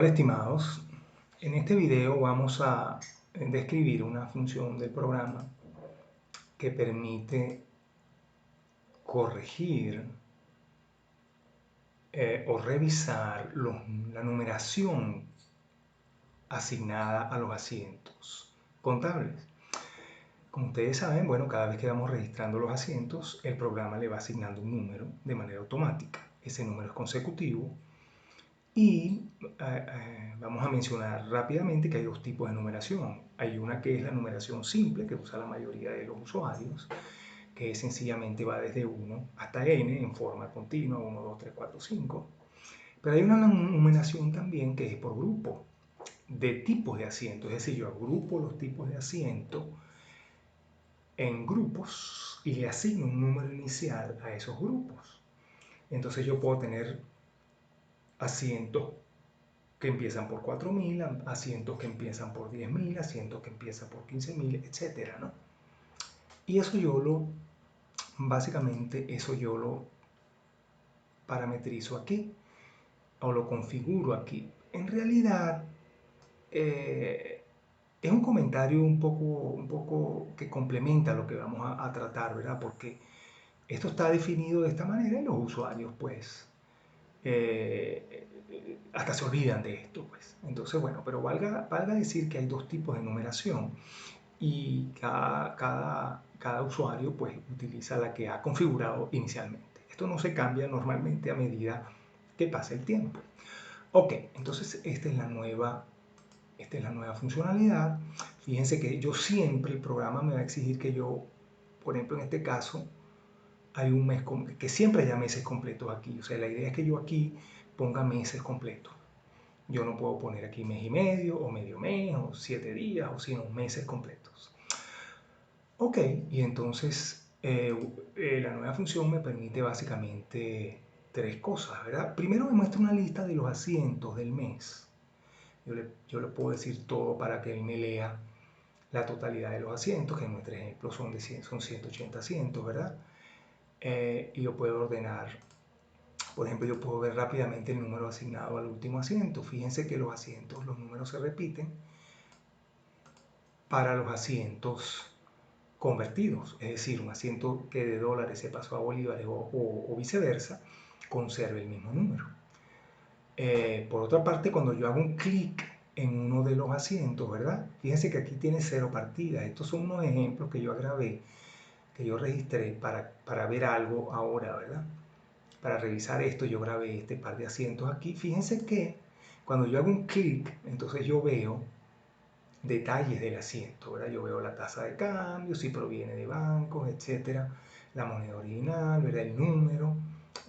Hola, estimados, en este video vamos a describir una función del programa que permite corregir o revisar la numeración asignada a los asientos contables. Como ustedes saben, bueno, cada vez que vamos registrando los asientos, el programa le va asignando un número de manera automática. Ese número es consecutivo. Y vamos a mencionar rápidamente que hay dos tipos de numeración. Hay una que es la numeración simple, que usa la mayoría de los usuarios, que sencillamente va desde 1 hasta n en forma continua, 1, 2, 3, 4, 5. Pero hay una numeración también que es por grupo, de tipos de asiento. Es decir, yo agrupo los tipos de asiento en grupos y le asigno un número inicial a esos grupos. Entonces yo puedo tener asientos que empiezan por 4.000, asientos que empiezan por 10.000, asientos que empiezan por 15.000, etcétera, ¿no? Y básicamente eso yo lo parametrizo aquí, o lo configuro aquí. En realidad, es un comentario un poco que complementa lo que vamos a tratar, ¿verdad? Porque esto está definido de esta manera y los usuarios, pues, hasta se olvidan de esto, pues. Entonces, bueno, pero valga decir que hay dos tipos de numeración y cada usuario, pues, utiliza la que ha configurado inicialmente. Esto no se cambia normalmente a medida que pasa el tiempo. Ok, entonces esta es la nueva funcionalidad. Fíjense que yo siempre, el programa me va a exigir que yo, por ejemplo, en este caso, hay un mes, que siempre haya meses completos aquí. O sea, la idea es que yo aquí ponga meses completos. Yo no puedo poner aquí mes y medio, o medio mes, o 7 días, o sino meses completos. Ok, y entonces la nueva función me permite básicamente tres cosas, ¿verdad? Primero me muestra una lista de los asientos del mes. Yo le puedo decir todo para que él me lea la totalidad de los asientos, que en nuestro ejemplo son 180 asientos, ¿verdad? Y yo puedo ordenar. Por ejemplo, yo puedo ver rápidamente el número asignado al último asiento. Fíjense que los asientos, los números se repiten para los asientos convertidos, es decir, un asiento que de dólares se pasó a bolívares o viceversa, conserve el mismo número. Por otra parte, cuando yo hago un clic en uno de los asientos, ¿verdad? Fíjense que aquí tiene 0 partidas. Estos son unos ejemplos que yo grabé, que yo registré para ver algo ahora, ¿verdad? Para revisar esto, yo grabé este par de asientos aquí. Fíjense que cuando yo hago un clic, entonces yo veo detalles del asiento, ¿verdad? Yo veo la tasa de cambio, si proviene de bancos, etcétera, la moneda original, ¿verdad? El número,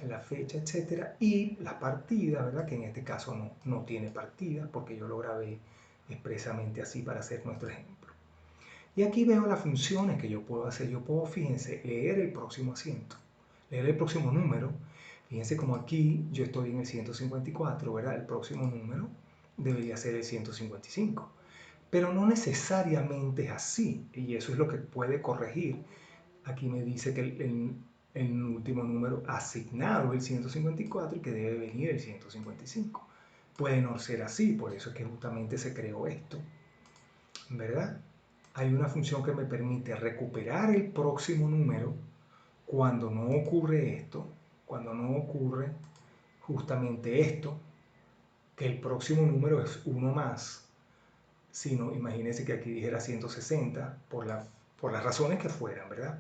la fecha, etcétera, y las partidas, ¿verdad? Que en este caso no tiene partidas porque yo lo grabé expresamente así para hacer nuestro ejemplo. Y aquí veo las funciones que yo puedo hacer. Yo puedo, fíjense, leer el próximo asiento, leer el próximo número. Fíjense como aquí yo estoy en el 154, ¿verdad? El próximo número debería ser el 155. Pero no necesariamente es así, y eso es lo que puede corregir. Aquí me dice que el último número asignado es el 154 y que debe venir el 155. Puede no ser así, por eso es que justamente se creó esto, ¿verdad? Hay una función que me permite recuperar el próximo número cuando no ocurre esto, cuando no ocurre justamente esto, que el próximo número es uno más, sino imagínense que aquí dijera 160 por las razones que fueran, ¿verdad?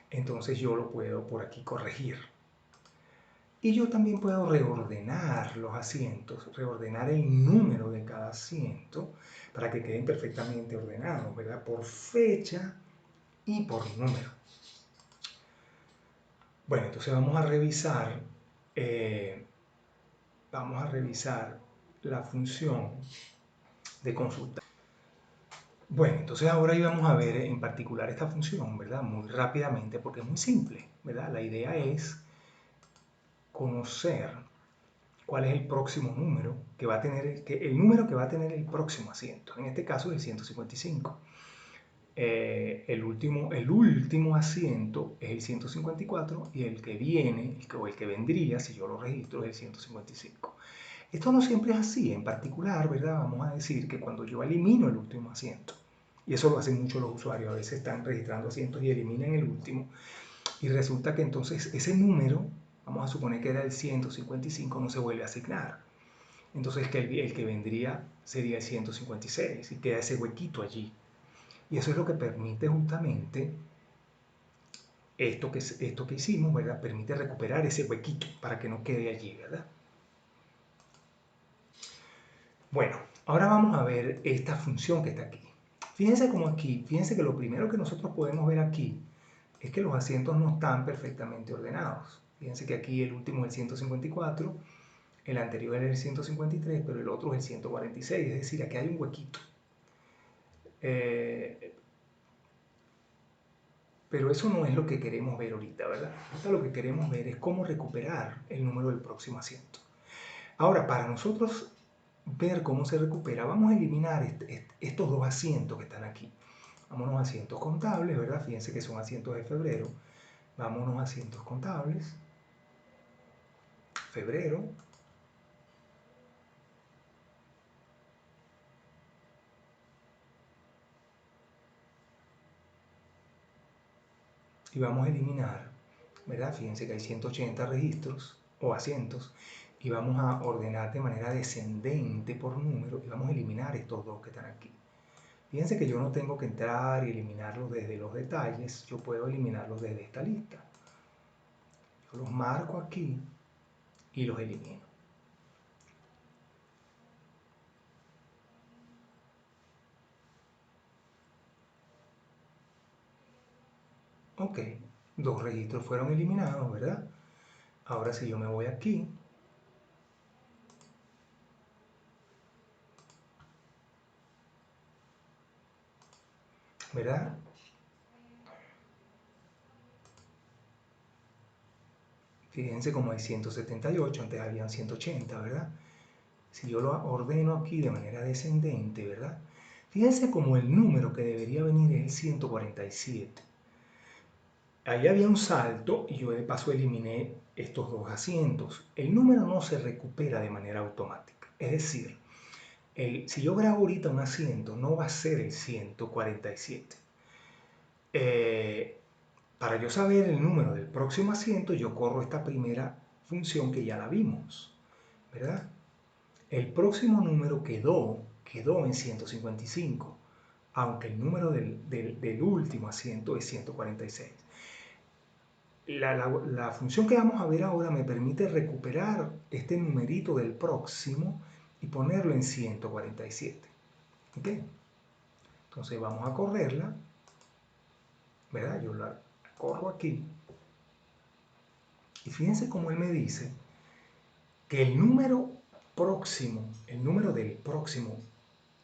Entonces yo lo puedo por aquí corregir. Y yo también puedo reordenar los asientos, reordenar el número de cada asiento para que queden perfectamente ordenados, ¿verdad? Por fecha y por número. Bueno, entonces vamos a revisar la función de consulta. Bueno, entonces ahora íbamos a ver en particular esta función, ¿verdad? Muy rápidamente porque es muy simple, ¿verdad? La idea es conocer cuál es el próximo número que va a tener, el número que va a tener el próximo asiento. En este caso es el 155. El último asiento es el 154 y el que viene, o el que vendría, si yo lo registro, es el 155. Esto no siempre es así, en particular, ¿verdad? Vamos a decir que cuando yo elimino el último asiento, y eso lo hacen mucho los usuarios, a veces están registrando asientos y eliminan el último, y resulta que entonces ese número, vamos a suponer que era el 155, no se vuelve a asignar. Entonces que el que vendría sería el 156 y queda ese huequito allí. Y eso es lo que permite justamente esto que hicimos, ¿verdad? Permite recuperar ese huequito para que no quede allí, ¿verdad? Bueno, ahora vamos a ver esta función que está aquí. Fíjense como aquí, fíjense que lo primero que nosotros podemos ver aquí es que los asientos no están perfectamente ordenados. Fíjense que aquí el último es el 154, el anterior es el 153, pero el otro es el 146, es decir, aquí hay un huequito. Eh, pero eso no es lo que queremos ver ahorita, ¿verdad? Ahorita lo que queremos ver es cómo recuperar el número del próximo asiento. Ahora, para nosotros ver cómo se recupera, vamos a eliminar estos dos asientos que están aquí. Vámonos a asientos contables, ¿verdad? Fíjense que son asientos de febrero. Vámonos a asientos contables. Febrero. Y vamos a eliminar, ¿verdad? Fíjense que hay 180 registros o asientos. Y vamos a ordenar de manera descendente por número y vamos a eliminar estos dos que están aquí. Fíjense que yo no tengo que entrar y eliminarlos desde los detalles, yo puedo eliminarlos desde esta lista. Yo los marco aquí y los elimino. Ok, dos registros fueron eliminados, ¿verdad? Ahora si yo me voy aquí, ¿verdad? Fíjense como hay 178, antes habían 180, ¿verdad? Si yo lo ordeno aquí de manera descendente, ¿verdad? Fíjense como el número que debería venir es el 147. Ahí había un salto y yo de paso eliminé estos dos asientos. El número no se recupera de manera automática. Es decir, si yo grabo ahorita un asiento, no va a ser el 147. Para yo saber el número del próximo asiento, yo corro esta primera función que ya la vimos, ¿verdad? El próximo número quedó en 155, aunque el número del último asiento es 146. La función que vamos a ver ahora me permite recuperar este numerito del próximo y ponerlo en 147. ¿Ok? Entonces vamos a correrla, ¿verdad? Yo la corro aquí. Y fíjense cómo él me dice que el número próximo, el número del próximo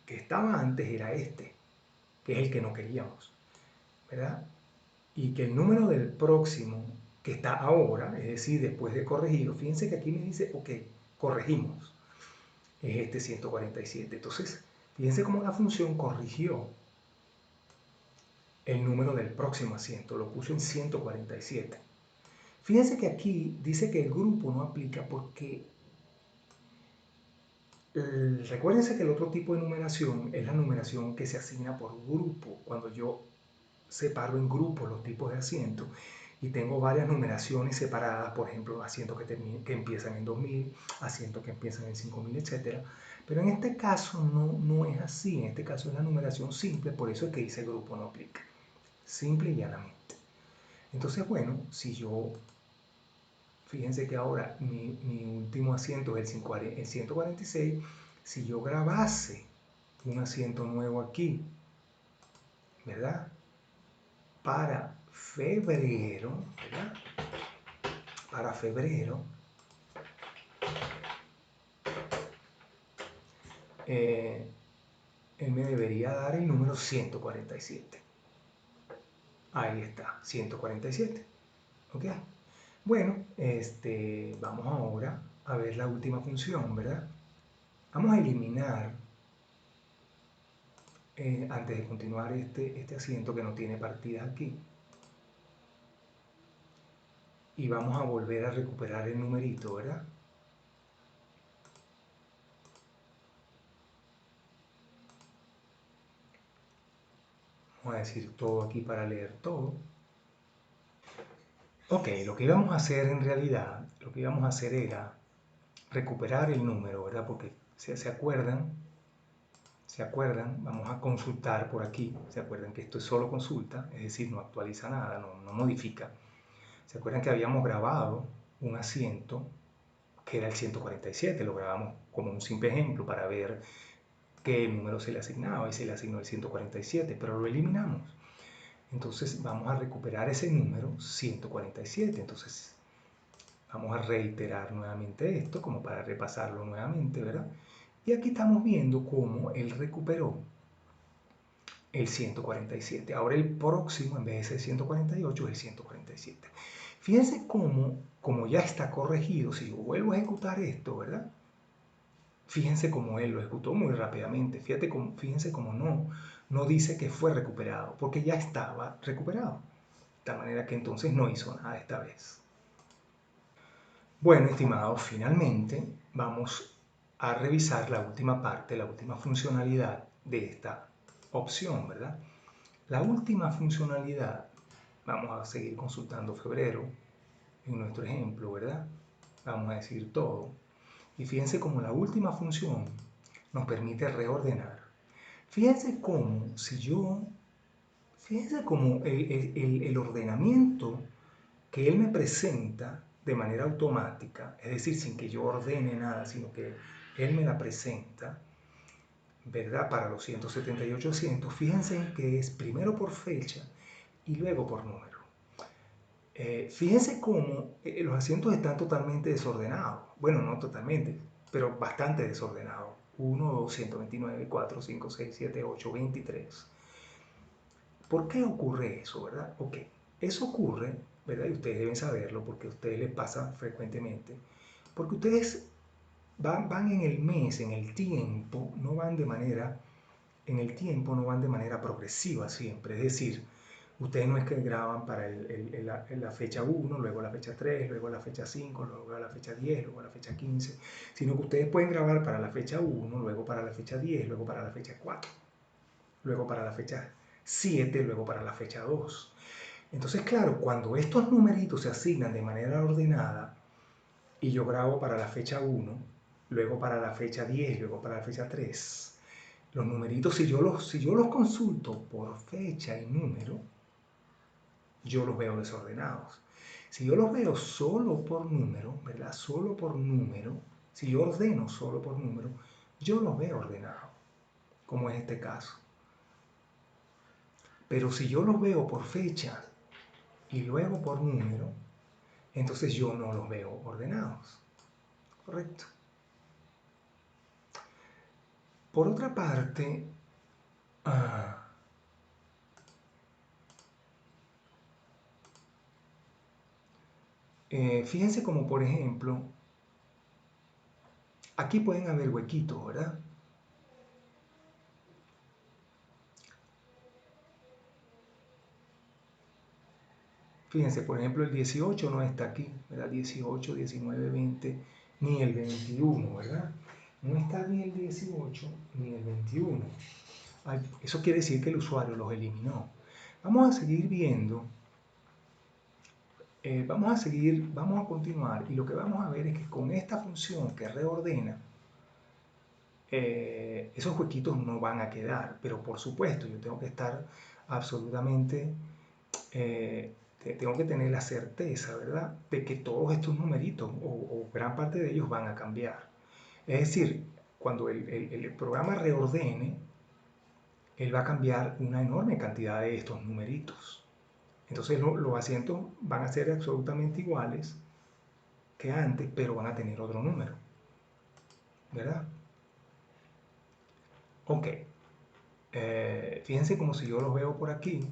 que estaba antes era este, que es el que no queríamos, ¿verdad? Y que el número del próximo que está ahora, es decir, después de corregido, fíjense que aquí me dice, ok, corregimos, es este 147. Entonces, fíjense cómo la función corrigió el número del próximo asiento, lo puso en 147. Fíjense que aquí dice que el grupo no aplica porque recuérdense que el otro tipo de numeración es la numeración que se asigna por grupo. Cuando yo separo en grupos los tipos de asientos y tengo varias numeraciones separadas, por ejemplo, asientos que empiezan en 2000, asientos que empiezan en 5000, etc. Pero en este caso no es así, en este caso es la numeración simple, por eso es que dice grupo no aplica, simple y llanamente. Entonces, bueno, si yo, fíjense que ahora mi último asiento es el 146, si yo grabase un asiento nuevo aquí, ¿verdad? Para febrero, ¿verdad? Para febrero, eh, él me debería dar el número 147. Ahí está, 147. ¿Ok? Bueno, vamos ahora a ver la última función, ¿verdad? Vamos a eliminar, antes de continuar este asiento que no tiene partidas aquí, y vamos a volver a recuperar el numerito, ¿verdad? Vamos a decir todo aquí para leer todo. Ok, lo que íbamos a hacer en realidad, lo que íbamos a hacer era recuperar el número, ¿verdad? Porque se acuerdan, vamos a consultar por aquí, se acuerdan que esto es solo consulta, es decir, no actualiza nada, no modifica. Se acuerdan que habíamos grabado un asiento que era el 147, lo grabamos como un simple ejemplo para ver qué número se le asignaba y se le asignó el 147, pero lo eliminamos. Entonces vamos a recuperar ese número 147. Entonces vamos a reiterar nuevamente esto como para repasarlo nuevamente, ¿verdad? Y aquí estamos viendo cómo él recuperó el 147. Ahora el próximo, en vez de ser 148, es el 147. Fíjense cómo ya está corregido. Si yo vuelvo a ejecutar esto, ¿verdad? Fíjense cómo él lo ejecutó muy rápidamente. Fíjense cómo no dice que fue recuperado, porque ya estaba recuperado. De tal manera que entonces no hizo nada esta vez. Bueno, estimados, finalmente vamos a revisar la última parte, la última funcionalidad de esta opción, ¿verdad? La última funcionalidad, vamos a seguir consultando febrero en nuestro ejemplo, ¿verdad? Vamos a decir todo. Y fíjense cómo la última función nos permite reordenar. Fíjense cómo fíjense cómo el ordenamiento que él me presenta de manera automática, es decir, sin que yo ordene nada, sino que él me la presenta, ¿verdad? Para los 178 asientos, fíjense en que es primero por fecha y luego por número. Fíjense cómo los asientos están totalmente desordenados. Bueno, no totalmente, pero bastante desordenados. 1, 2, 129, 4, 5, 6, 7, 8, 23. ¿Por qué ocurre eso, verdad? Ok, eso ocurre, ¿verdad? Y ustedes deben saberlo porque a ustedes les pasa frecuentemente. Porque ustedes van en el mes, en el tiempo, no van de manera, en el tiempo no van de manera progresiva siempre. Es decir, ustedes no es que graban para la fecha 1, luego la fecha 3, luego la fecha 5, luego la fecha 10, luego la fecha 15, sino que ustedes pueden grabar para la fecha 1, luego para la fecha 10, luego para la fecha 4, luego para la fecha 7, luego para la fecha 2. Entonces, claro, cuando estos numeritos se asignan de manera ordenada y yo grabo para la fecha 1, luego para la fecha 10, luego para la fecha 3, los numeritos, si yo los consulto por fecha y número, yo los veo desordenados. Si yo los veo solo por número, ¿verdad? Solo por número, si yo ordeno solo por número, yo los veo ordenados, como es este caso. Pero si yo los veo por fecha y luego por número, entonces yo no los veo ordenados. ¿Correcto? Por otra parte, fíjense como por ejemplo, aquí pueden haber huequitos, ¿verdad? Fíjense, por ejemplo, el 18 no está aquí, ¿verdad? 18, 19, 20, ni el 21, ¿verdad? No está ni el 18 ni el 21. Eso quiere decir que el usuario los eliminó. Vamos a seguir viendo, vamos a continuar y lo que vamos a ver es que con esta función que reordena, esos huequitos no van a quedar, pero por supuesto yo tengo que estar absolutamente, tengo que tener la certeza, ¿verdad?, de que todos estos numeritos o gran parte de ellos van a cambiar. Es decir, cuando el programa reordene, él va a cambiar una enorme cantidad de estos numeritos. Entonces los asientos van a ser absolutamente iguales que antes, pero van a tener otro número, ¿verdad? Ok, fíjense como si yo los veo por aquí.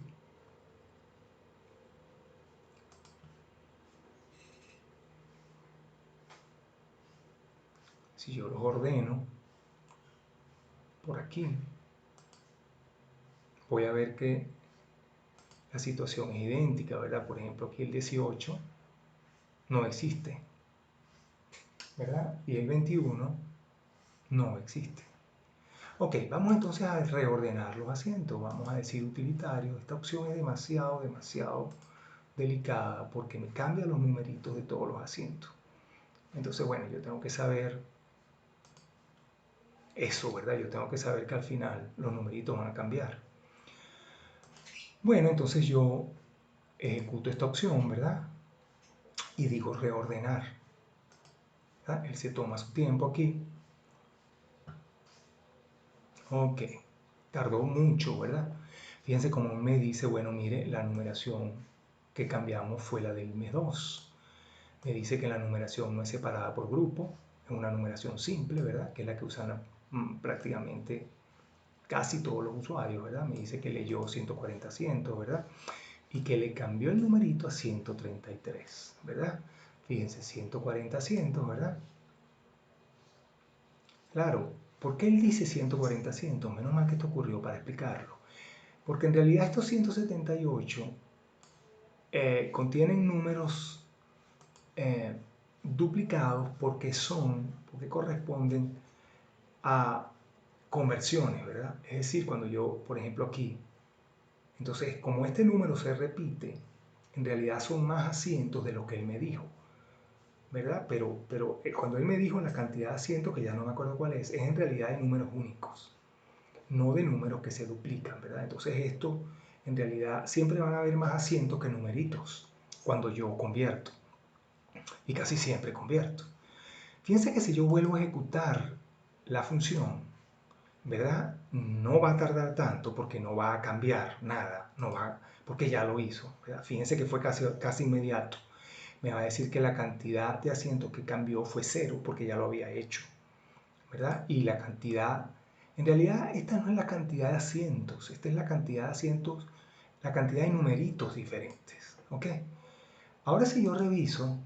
Si yo los ordeno por aquí, voy a ver que la situación es idéntica, ¿verdad? Por ejemplo, aquí el 18 no existe, ¿verdad? Y el 21 no existe. Ok, vamos entonces a reordenar los asientos. Vamos a decir utilitario. Esta opción es demasiado delicada porque me cambia los numeritos de todos los asientos. Entonces, bueno, yo tengo que saber eso, ¿verdad? Yo tengo que saber que al final los numeritos van a cambiar. Bueno, entonces yo ejecuto esta opción, ¿verdad? Y digo reordenar. ¿Verdad? Él se toma su tiempo aquí. Ok, tardó mucho, ¿verdad? Fíjense cómo me dice, bueno, mire, la numeración que cambiamos fue la del mes 2. Me dice que la numeración no es separada por grupo, es una numeración simple, ¿verdad? Que es la que usan prácticamente casi todos los usuarios, ¿verdad? Me dice que leyó 140 cientos, ¿verdad? Y que le cambió el numerito a 133, ¿verdad? Fíjense, 140 cientos, ¿verdad? Claro, ¿por qué él dice 140 cientos? Menos mal que esto ocurrió para explicarlo. Porque en realidad estos 178 contienen números duplicados porque corresponden a conversiones, ¿verdad? Es decir, cuando yo, por ejemplo, aquí, entonces, como este número se repite, en realidad son más asientos de lo que él me dijo, ¿verdad? Pero cuando él me dijo la cantidad de asientos, que ya no me acuerdo cuál es en realidad de números únicos, no de números que se duplican, ¿verdad? Entonces esto, en realidad, siempre van a haber más asientos que numeritos cuando yo convierto, y casi siempre convierto. Fíjense que si yo vuelvo a ejecutar la función, ¿verdad? No va a tardar tanto porque no va a cambiar nada, no va, porque ya lo hizo, ¿verdad? Fíjense que fue casi inmediato. Me va a decir que la cantidad de asientos que cambió fue 0 porque ya lo había hecho, ¿verdad? Y la cantidad, en realidad esta no es la cantidad de asientos, esta es la cantidad de asientos, la cantidad de numeritos diferentes, ¿ok? Ahora si yo reviso,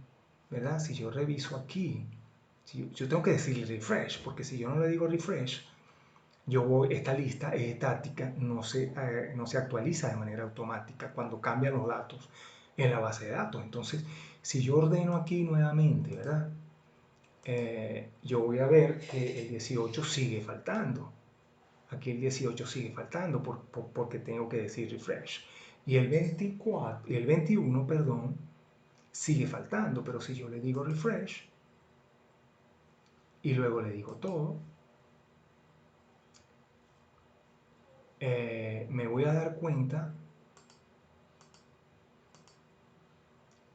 ¿verdad? Si yo reviso aquí, si yo tengo que decirle refresh, porque si yo no le digo refresh, esta lista es estática, no se actualiza de manera automática cuando cambian los datos en la base de datos. Entonces, si yo ordeno aquí nuevamente, ¿verdad? Yo voy a ver que el 18 sigue faltando. Aquí el 18 sigue faltando porque tengo que decir refresh. Y el 21, perdón, sigue faltando. Pero si yo le digo refresh y luego le digo todo, me voy a dar cuenta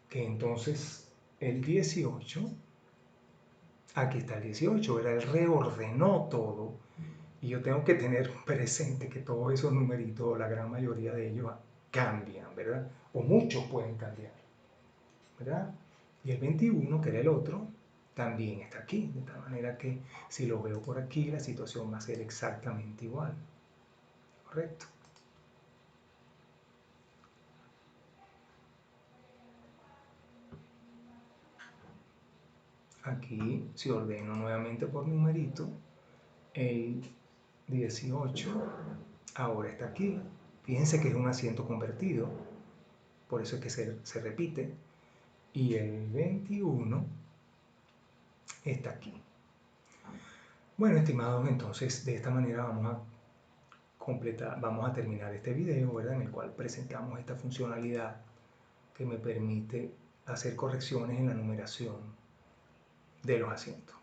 que entonces el 18, aquí está el 18, ¿verdad? Él reordenó todo y yo tengo que tener presente que todos esos numeritos, la gran mayoría de ellos cambian, ¿verdad? O muchos pueden cambiar, ¿verdad? Y el 21, que era el otro, también está aquí, de tal manera que si lo veo por aquí, la situación va a ser exactamente igual, ¿correcto? Aquí, si ordeno nuevamente por numerito, el 18 ahora está aquí. Fíjense que es un asiento convertido, por eso es que se repite. Y el 21 está aquí. Bueno, estimados, entonces de esta manera vamos a terminar este video, ¿verdad? En el cual presentamos esta funcionalidad que me permite hacer correcciones en la numeración de los asientos.